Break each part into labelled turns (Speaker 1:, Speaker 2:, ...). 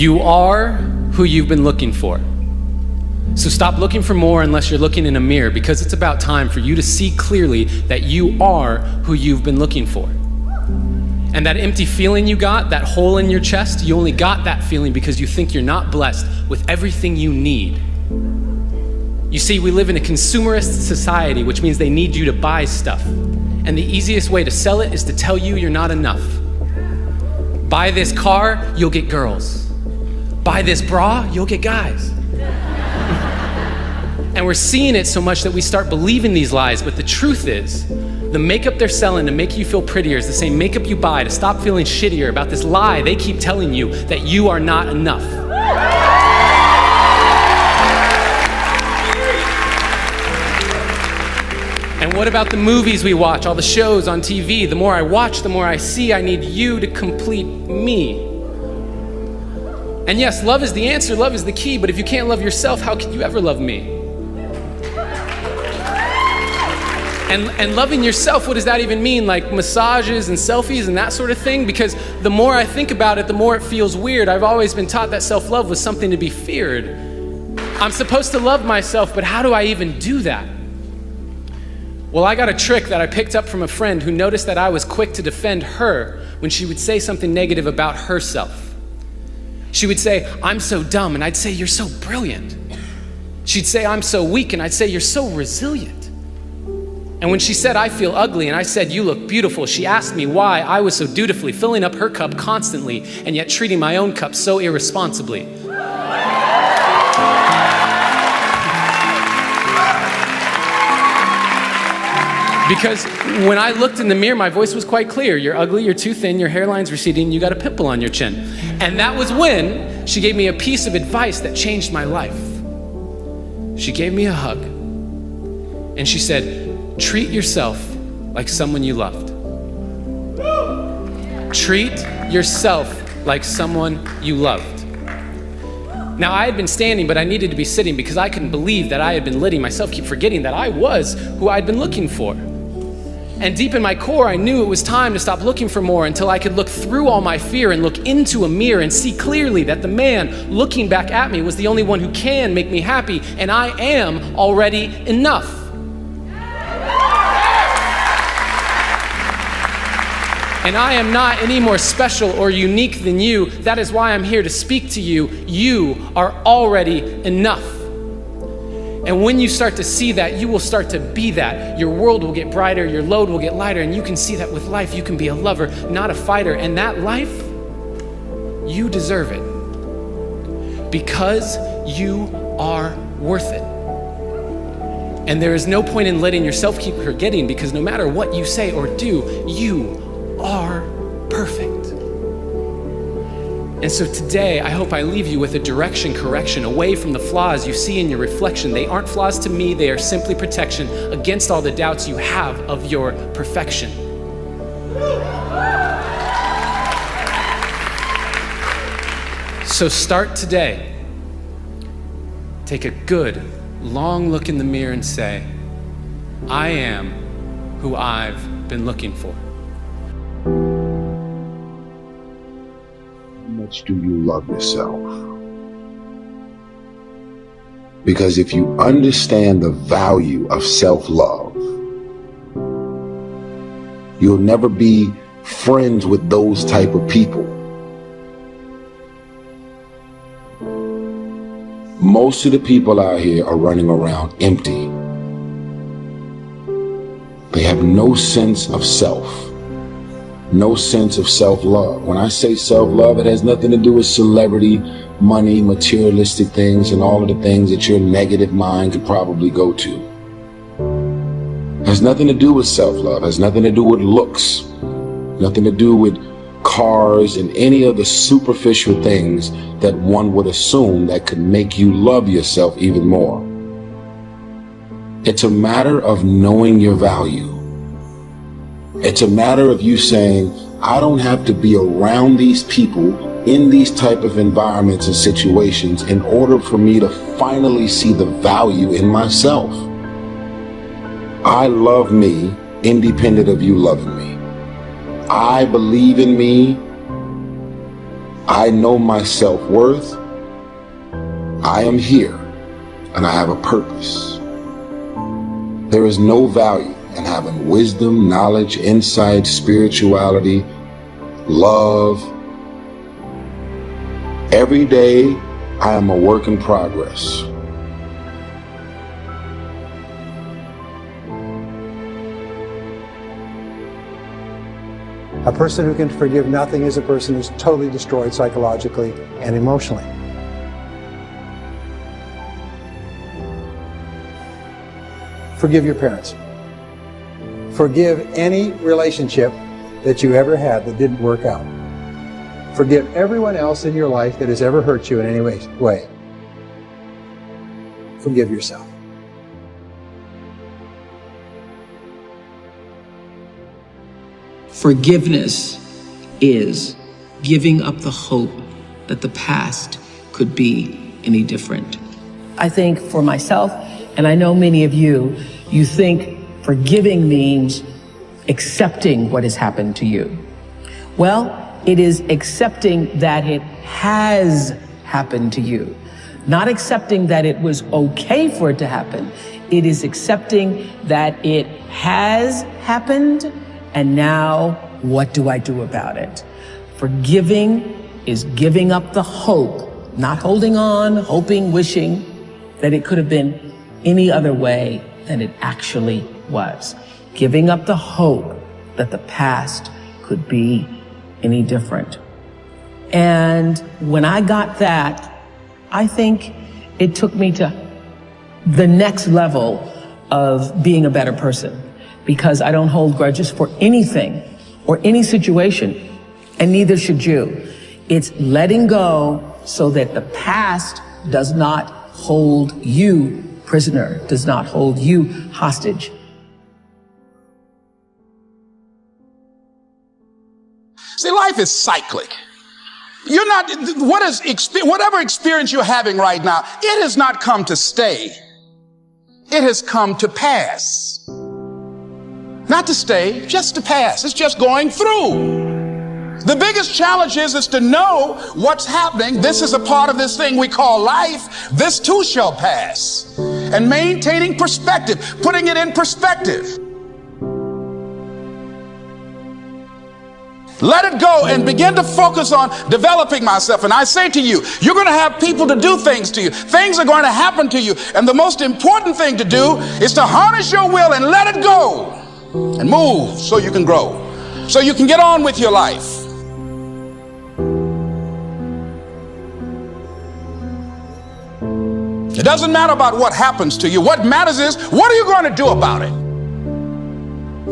Speaker 1: You are who you've been looking for. So stop looking for more unless you're looking in a mirror, because it's about time for you to see clearly that you are who you've been looking for. And that empty feeling you got, that hole in your chest, you only got that feeling because you think you're not blessed with everything you need. You see, we live in a consumerist society, which means they need you to buy stuff. And the easiest way to sell it is to tell you you're not enough. Buy this car, you'll get girls. Buy this bra, you'll get guys. And we're seeing it so much that we start believing these lies, but the truth is, the makeup they're selling to make you feel prettier is the same makeup you buy to stop feeling shittier about this lie they keep telling you that you are not enough. And what about the movies we watch, all the shows on TV? The more I watch, the more I see I need you to complete me. And yes, love is the answer, love is the key, but if you can't love yourself, how can you ever love me? And loving yourself, what does that even mean? Like massages and selfies and that sort of thing? Because the more I think about it, the more it feels weird. I've always been taught that self-love was something to be feared. I'm supposed to love myself, but how do I even do that? Well, I got a trick that I picked up from a friend who noticed that I was quick to defend her when she would say something negative about herself. She would say, "I'm so dumb," and I'd say, "You're so brilliant." She'd say, "I'm so weak," and I'd say, "You're so resilient." And when she said, "I feel ugly," and I said, "You look beautiful," she asked me why I was so dutifully filling up her cup constantly and yet treating my own cup so irresponsibly. Because when I looked in the mirror, my voice was quite clear. You're ugly, you're too thin, your hairline's receding, you got a pimple on your chin. And that was when she gave me a piece of advice that changed my life. She gave me a hug and she said, "Treat yourself like someone you loved." Treat yourself like someone you loved. Now, I had been standing, but I needed to be sitting because I couldn't believe that I had been letting myself keep forgetting that I was who I'd been looking for. And deep in my core, I knew it was time to stop looking for more until I could look through all my fear and look into a mirror and see clearly that the man looking back at me was the only one who can make me happy, and I am already enough. And I am not any more special or unique than you. That is why I'm here to speak to you. You are already enough. And when you start to see that, you will start to be that. Your world will get brighter, your load will get lighter, and you can see that with life, you can be a lover, not a fighter. And that life, you deserve it. Because you are worth it. And there is no point in letting yourself keep forgetting, because no matter what you say or do, you are perfect. And so today, I hope I leave you with a direction correction away from the flaws you see in your reflection. They aren't flaws to me, they are simply protection against all the doubts you have of your perfection. So start today. Take a good, long look in the mirror and say, "I am who I've been looking for."
Speaker 2: How much do you love yourself? Because if you understand the value of self-love, you'll never be friends with those type of people. Most of the people out here are running around empty. They have no sense of self. No sense of self-love. When I say self-love, it has nothing to do with celebrity, money, materialistic things, and all of the things that your negative mind could probably go to. It has nothing to do with self-love. It has nothing to do with looks. Nothing to do with cars and any of the superficial things that one would assume that could make you love yourself even more. It's a matter of knowing your value. It's a matter of you saying, I don't have to be around these people in these type of environments and situations in order for me to finally see the value in myself. I love me independent of you loving me. I believe in me. I know my self-worth. I am here and I have a purpose. There is no value in having wisdom, knowledge, insight, spirituality, love. Every day, I am a work in progress.
Speaker 3: A person who can forgive nothing is a person who's totally destroyed psychologically and emotionally. Forgive your parents. Forgive any relationship that you ever had that didn't work out. Forgive everyone else in your life that has ever hurt you in any way. Forgive yourself.
Speaker 4: Forgiveness is giving up the hope that the past could be any different. I think for myself, and I know many of you, you think forgiving means accepting what has happened to you. Well, it is accepting that it has happened to you. Not accepting that it was okay for it to happen. It is accepting that it has happened, and now what do I do about it? Forgiving is giving up the hope, not holding on, hoping, wishing that it could have been any other way than it actually was. Giving up the hope that the past could be any different. And when I got that, I think it took me to the next level of being a better person, because I don't hold grudges for anything or any situation, and neither should you. It's letting go so that the past does not hold you prisoner, does not hold you hostage.
Speaker 5: See, life is cyclic. You're not, whatever experience you're having right now, it has not come to stay. It has come to pass. Not to stay, just to pass. It's just going through. The biggest challenge is to know what's happening. This is a part of this thing we call life. This too shall pass. And maintaining perspective, putting it in perspective. Let it go and begin to focus on developing myself. And I say to you, you're going to have people to do things to you. Things are going to happen to you. And the most important thing to do is to harness your will and let it go and move so you can grow, so you can get on with your life. It doesn't matter about what happens to you. What matters is, what are you going to do about it?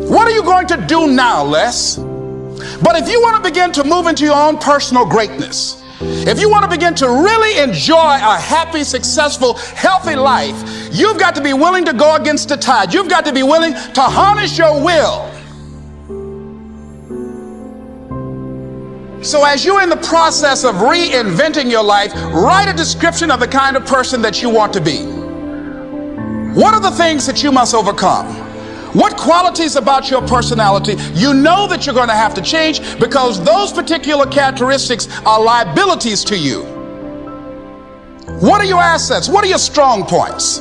Speaker 5: What are you going to do now, Les? But if you want to begin to move into your own personal greatness, if you want to begin to really enjoy a happy, successful, healthy life, you've got to be willing to go against the tide. You've got to be willing to harness your will. So as you're in the process of reinventing your life, write a description of the kind of person that you want to be. What are the things that you must overcome? What qualities about your personality you know that you're going to have to change, because those particular characteristics are liabilities to you? What are your assets? What are your strong points?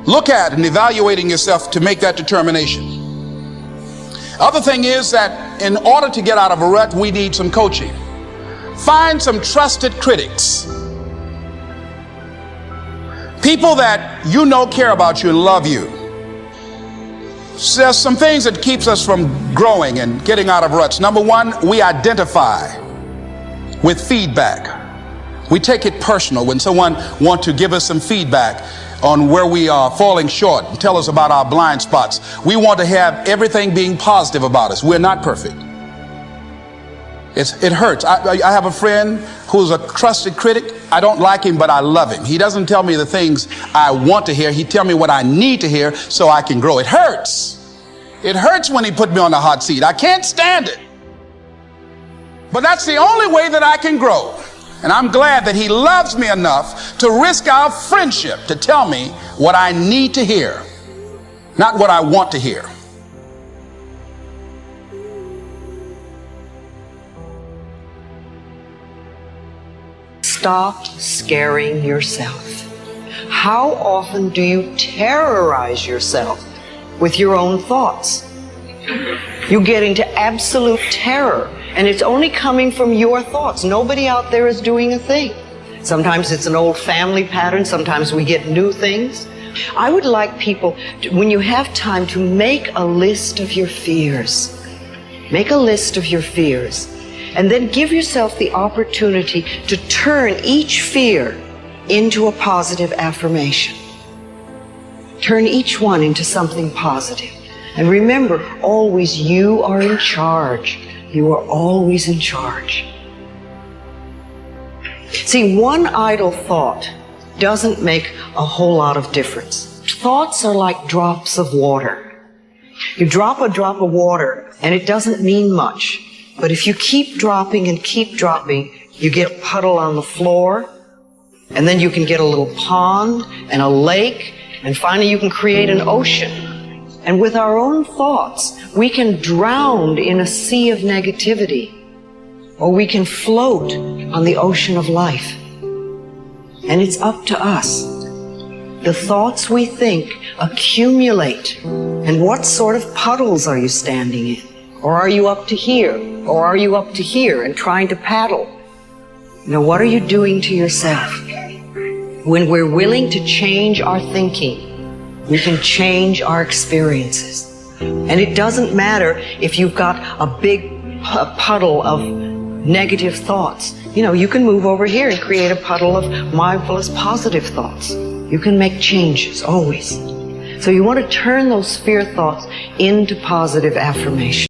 Speaker 5: Look at and evaluating yourself to make that determination. Other thing is that in order to get out of a rut, we need some coaching. Find some trusted critics. People that you know care about you and love you. There's some things that keeps us from growing and getting out of ruts. Number one, we identify with feedback. We take it personal when someone wants to give us some feedback on where we are falling short and tell us about our blind spots. We want to have everything being positive about us. We're not perfect. It hurts. I have a friend who's a trusted critic. I don't like him, but I love him. He doesn't tell me the things I want to hear. He tells me what I need to hear so I can grow. It hurts. It hurts when he put me on the hot seat. I can't stand it. But that's the only way that I can grow. And I'm glad that he loves me enough to risk our friendship to tell me what I need to hear, not what I want to hear.
Speaker 6: Stop scaring yourself. How often do you terrorize yourself with your own thoughts? You get into absolute terror, and it's only coming from your thoughts. Nobody out there is doing a thing. Sometimes it's an old family pattern, sometimes we get new things. I would like people, when you have time, to make a list of your fears. Make a list of your fears. And then give yourself the opportunity to turn each fear into a positive affirmation. Turn each one into something positive. And remember, always you are in charge. You are always in charge. See, one idle thought doesn't make a whole lot of difference. Thoughts are like drops of water. You drop a drop of water and it doesn't mean much. But if you keep dropping and keep dropping, you get a puddle on the floor, and then you can get a little pond and a lake, and finally you can create an ocean. And with our own thoughts, we can drown in a sea of negativity, or we can float on the ocean of life. And it's up to us. The thoughts we think accumulate. And what sort of puddles are you standing in? Or are you up to here? Or are you up to here and trying to paddle? Now, what are you doing to yourself? When we're willing to change our thinking, we can change our experiences. And it doesn't matter if you've got a big puddle of negative thoughts. You know, you can move over here and create a puddle of mindfulness, positive thoughts. You can make changes, always. So you want to turn those fear thoughts into positive affirmation.